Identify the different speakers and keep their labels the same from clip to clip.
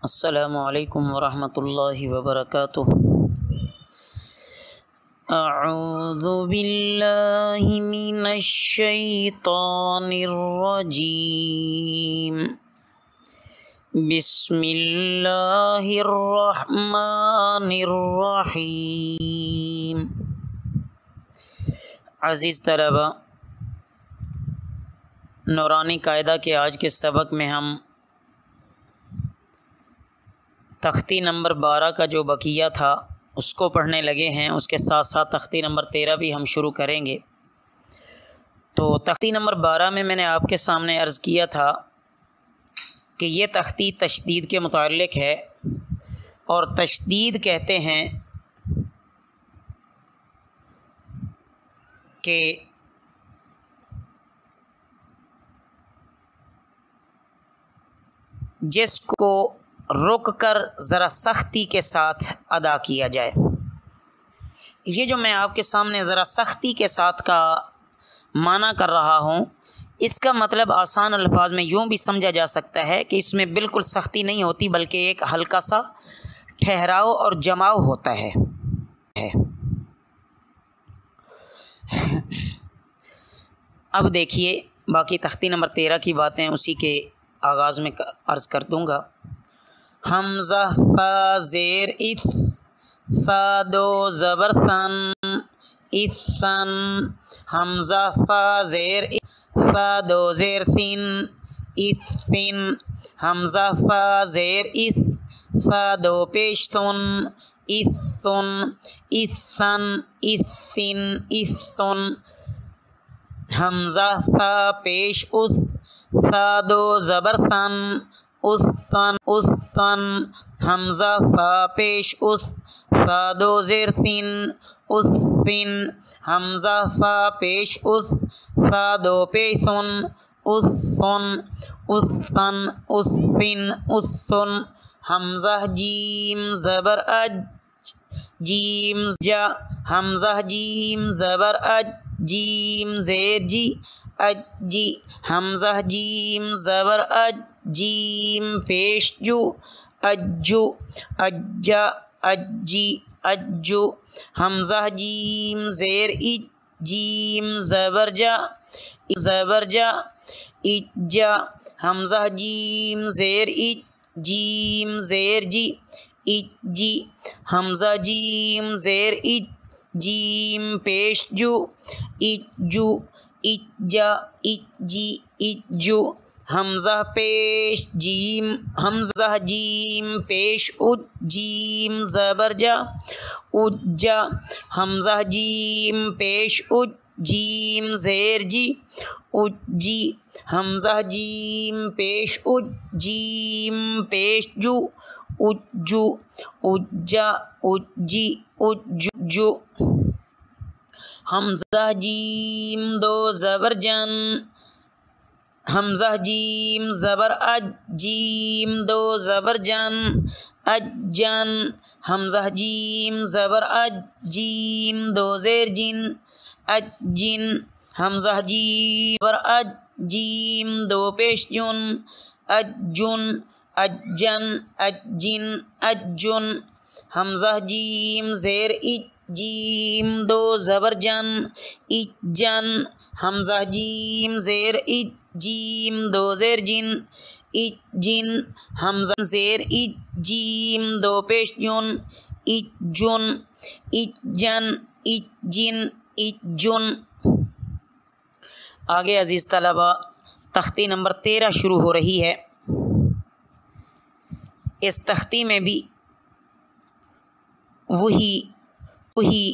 Speaker 1: السلام علیکم ورحمۃ اللہ وبرکاتہ۔ اعوذ باللہ من الشیطان الرجیم، بسم اللہ الرحمن الرحیم۔ عزیز طلبہ، نورانی قاعدہ کے آج کے سبق میں ہم تختی نمبر 12 کا جو بقیہ تھا اس کو پڑھنے لگے ہیں۔ اس کے ساتھ ساتھ تختی نمبر 13 بھی ہم شروع کریں گے۔ تو تختی نمبر 12 میں نے آپ کے سامنے عرض کیا تھا کہ یہ تختی تشدید کے متعلق ہے، اور تشدید کہتے ہیں کہ جس کو رک کر ذرا سختی کے ساتھ ادا کیا جائے۔ یہ جو میں آپ کے سامنے ذرا سختی کے ساتھ کا معنی کر رہا ہوں، اس کا مطلب آسان الفاظ میں یوں بھی سمجھا جا سکتا ہے کہ اس میں بالکل سختی نہیں ہوتی، بلکہ ایک ہلکا سا ٹھہراؤ اور جماؤ ہوتا ہے۔ اب دیکھیے باقی تختی نمبر 13 کی باتیں اسی کے آغاز میں عرض کر دوں گا۔ حمزہ ثا زیر اث، ثا دو زبر ثن، اثن۔ حمزہ ثا زیر اث، ثا دو زیر ثن، اثن۔ حمزہ ثا زیر اث، ثا دو پیش ثن، اثن، اثن، اثن، اثن۔ حمزہ ثا پیش اث، ثا دو زبر ثن، اثن، اثن۔ حمزہ ثا پیش اث، ثا دو زیر ثن، اثن۔ حمزہ ثا پیش اث، ثا دو پیش ثن، اثن، اثن، اثن، اثن۔ حمزہ جیم زبر اج، جیم جا۔ حمزہ جیم زبر اج، جیم زیر جی، اج جی۔ حمزہ جیم زبر اج، جیم پیش جو، اجو، اجا، اجی، اجو۔ حمزہ جیم زیر اج، جیم زبر جا، زبر جا، اجا۔ حمزہ جیم زیر اج، جیم زیر جی، اجی۔ حمزہ جیم زیر اج، جیم پیش جو، اجو، اجا، اجی، اجو۔ حمزہ پیش جیم، حمزہ جیم پیش اج، جیم زبر جا، اجا۔ حمزہ جیم پیش اج، جیم زیر جی، اجی۔ حمزہ جیم پیش اج، جیم پیش جو، اجو، اجا، اجی، اجو۔ حمزہ جیم دو زبر جن، حمزہ جیم زبر اج، جیم دو زبر جن، اجن۔ حمزہ جیم زبر اج، جیم دو زیر جن، اجن۔ حمزہ جیم زبر اج، جیم دو پیش جن، اجن، اجن، اجن، اجن۔ حمزہ جیم زیر اج، جیم دو زبر جن، اجن۔ حمزہ جیم زیر اج، جیم دو زیر جن، اجن۔ حمزہ زیر اج، جیم دو پیش جن، اجن، اجن، اجن، اجن۔ آگے عزیز طلبہ تختی نمبر 13 شروع ہو رہی ہے۔ اس تختی میں بھی وہی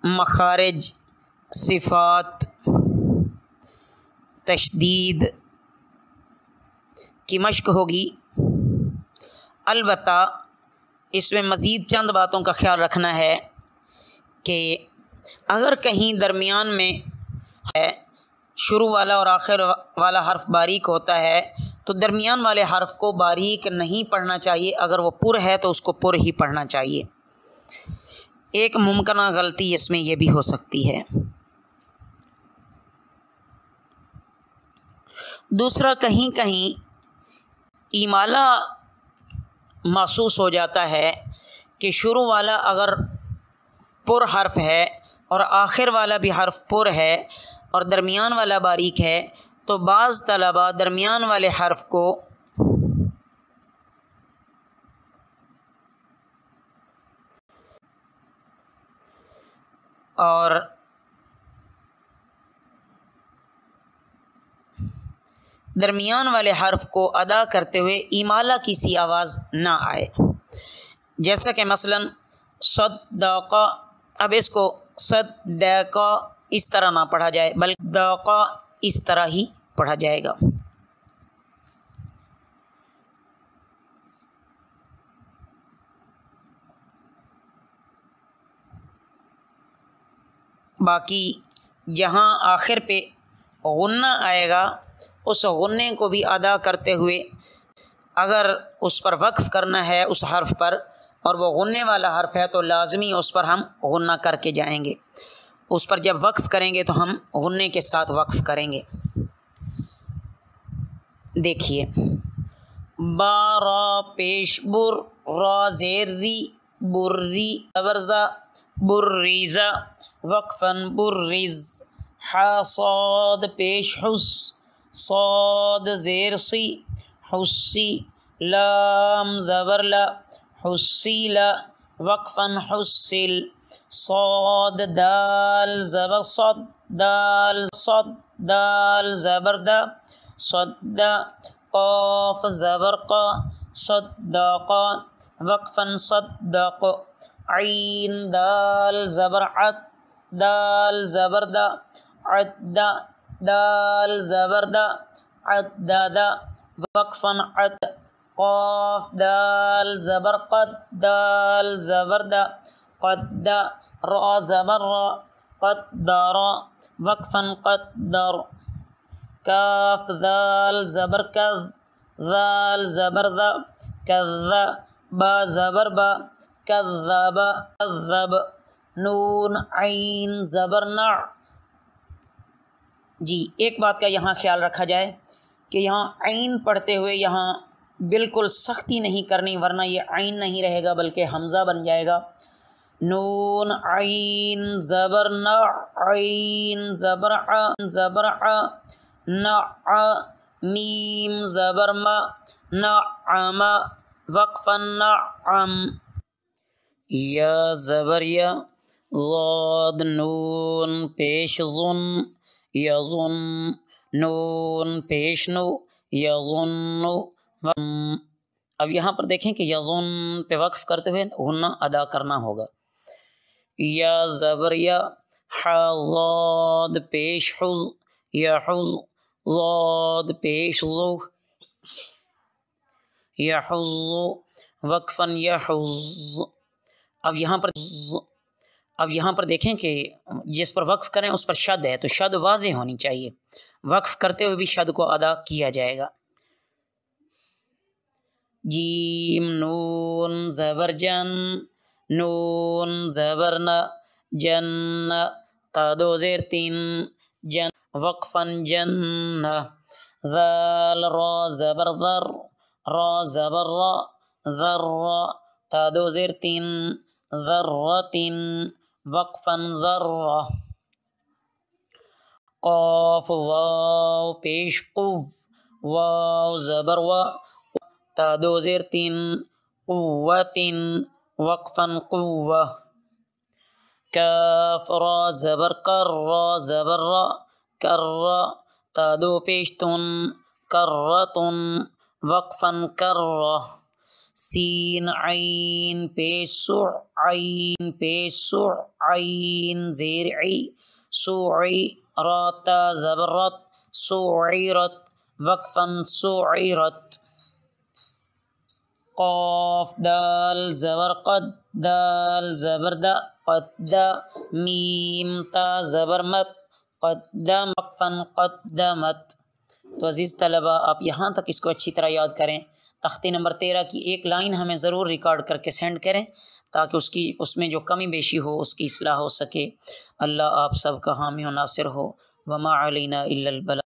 Speaker 1: مخارج، صفات، تشدید کی مشق ہوگی۔ البتہ اس میں مزید چند باتوں کا خیال رکھنا ہے کہ اگر کہیں درمیان میں ہے شروع والا اور آخر والا حرف باریک ہوتا ہے تو درمیان والے حرف کو باریک نہیں پڑھنا چاہیے، اگر وہ پر ہے تو اس کو پر ہی پڑھنا چاہیے۔ ایک ممکنہ غلطی اس میں یہ بھی ہو سکتی ہے۔ دوسرا، کہیں کہیں ایمالا محسوس ہو جاتا ہے کہ شروع والا اگر پر حرف ہے اور آخر والا بھی حرف پر ہے اور درمیان والا باریک ہے، تو بعض طلباء درمیان والے حرف کو ادا کرتے ہوئے ایمالا کی سی آواز نہ آئے، جیسا کہ مثلاً صدقہ، اب اس کو صدقہ اس طرح نہ پڑھا جائے بلکہ دقہ اس طرح ہی پڑھا جائے گا۔ باقی جہاں آخر پہ غنہ آئے گا اس غنے کو بھی ادا کرتے ہوئے اگر اس پر وقف کرنا ہے اس حرف پر اور وہ غنے والا حرف ہے تو لازمی اس پر ہم غنہ کر کے جائیں گے، اس پر جب وقف کریں گے تو ہم غنے کے ساتھ وقف کریں گے۔ دیکھیے با را پیش بر را زیر ری بری ابرزا بریزا وقفاً برز حا صاد پیش حس صاد زیر سی حسی لام زبر لا حسیلا وقفاً حسل صاد دال زبر صد دال صد دال زبر دا صد قاف زبر قا صدق وقفاً صدق عین دال زبر عد دال زبر دا عد دال زبر دا عدد وقفاً عد قاف دال زبر قد دال زبر دا قد را زبر را قدر وقفاً قدر کاف دال زبر کذ ذال زبر ذا کذ با زبر با کذب کذب نون عین زبر نع۔ جی ایک بات کا یہاں خیال رکھا جائے کہ یہاں عین پڑھتے ہوئے یہاں بالکل سختی نہیں کرنی، ورنہ یہ عین نہیں رہے گا بلکہ حمزہ بن جائے گا۔ نون عین زبر نع عین زبر ع زبر ع نع میم زبر ما نعم وقفا نعم یا زبر یا ضاد نون پیش ظن یظن نون پیش نو یظن۔ اب یہاں پر دیکھیں کہ یظن پہ وقف کرتے ہوئے غنہ ادا کرنا ہوگا۔ یا زبر یا ح ضاد پیش حظ یحظ ضاد پیش ظو یحظ وقفاً یحظ۔ اب یہاں پر دیکھیں کہ جس پر وقف کریں اس پر شد ہے تو شد واضح ہونی چاہیے، وقف کرتے ہوئے بھی شد کو ادا کیا جائے گا۔ جیم نون زبر جن نون زبر ن جن تا دو زیر تین جن وقفاً جن ذال را زبر ذر را زبر را ذر تا دو زیر تین ذرۃ وقفاً ذرہ۔ قاف واو پیش قو واو زبر وا تا دو زیر تین قوت وقفاً قوہ۔ کاف را زبر کر را زبر را کر تا دو پیش تن کرتن وقفاً کرہ۔ سین عین پیش سع عین پیش سع عین زیر عی سعی را تا زبر رت سعیرت وقفاً سعیرت۔ قاف دال زبر قد دال زبر دا قد میم تا زبر مت قدم وقفاً قدمت۔ تو عزیز طلباء آپ یہاں تک اس کو اچھی طرح یاد کریں، تختی نمبر 13 کی ایک لائن ہمیں ضرور ریکارڈ کر کے سینڈ کریں تاکہ اس میں جو کمی بیشی ہو اس کی اصلاح ہو سکے۔ اللہ آپ سب کا حامی و ناصر ہو۔ وما علینا الا البلاغ۔